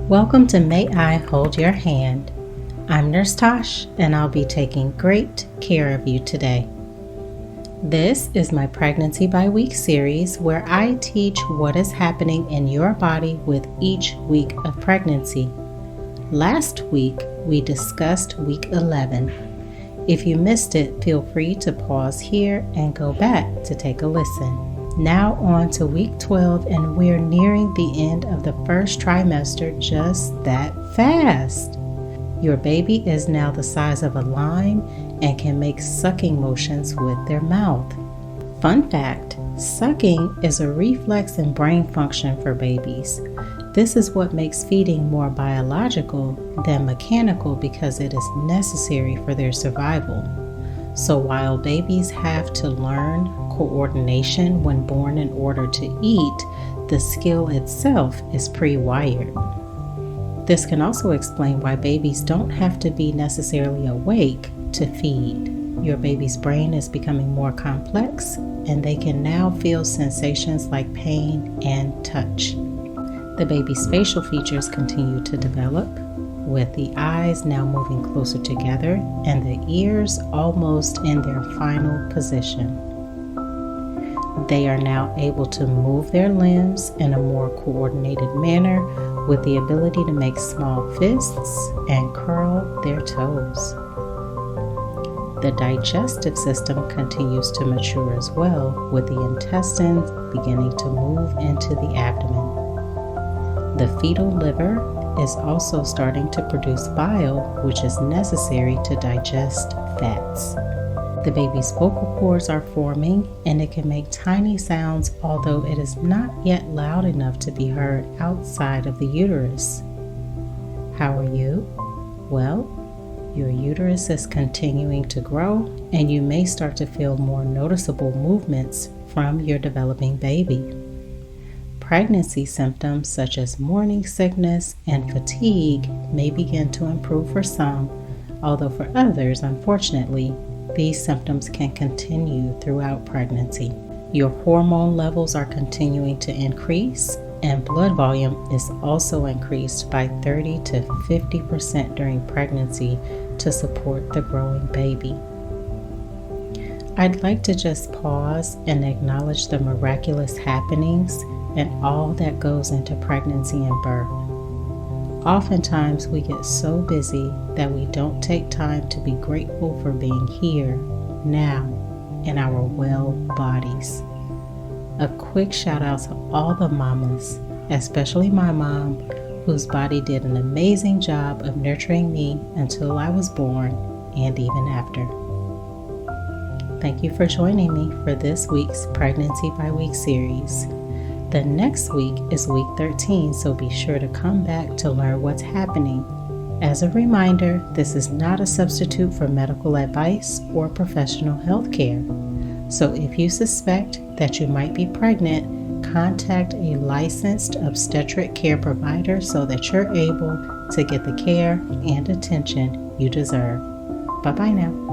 Welcome to May I Hold Your Hand. I'm Nurse Tash, and I'll be taking great care of you today. This is my Pregnancy by Week series where I teach what is happening in your body with each week of pregnancy. Last week, we discussed week 11. If you missed it, feel free to pause here and go back to take a listen. Now on to week 12, and we're nearing the end of the first trimester just that fast. Your baby is now the size of a lime and can make sucking motions with their mouth. Fun fact, sucking is a reflex in brain function for babies. This is what makes feeding more biological than mechanical because it is necessary for their survival. So while babies have to learn coordination when born in order to eat, the skill itself is pre-wired. This can also explain why babies don't have to be necessarily awake to feed. Your baby's brain is becoming more complex, and they can now feel sensations like pain and touch. The baby's facial features continue to develop, with the eyes now moving closer together and the ears almost in their final position. They are now able to move their limbs in a more coordinated manner with the ability to make small fists and curl their toes. The digestive system continues to mature as well, with the intestines beginning to move into the abdomen. The fetal liver is also starting to produce bile, which is necessary to digest fats. The baby's vocal cords are forming, and it can make tiny sounds, although it is not yet loud enough to be heard outside of the uterus. How are you? Well, your uterus is continuing to grow, and you may start to feel more noticeable movements from your developing baby. Pregnancy symptoms such as morning sickness and fatigue may begin to improve for some, although for others, unfortunately, these symptoms can continue throughout pregnancy. Your hormone levels are continuing to increase, and blood volume is also increased by 30 to 50% during pregnancy to support the growing baby. I'd like to just pause and acknowledge the miraculous happenings and all that goes into pregnancy and birth. Oftentimes we get so busy that we don't take time to be grateful for being here, now, in our well bodies. A quick shout out to all the mamas, especially my mom, whose body did an amazing job of nurturing me until I was born and even after. Thank you for joining me for this week's Pregnancy by Week series. The next week is week 13, so be sure to come back to learn what's happening. As a reminder, this is not a substitute for medical advice or professional health care. So if you suspect that you might be pregnant, contact a licensed obstetric care provider so that you're able to get the care and attention you deserve. Bye-bye now.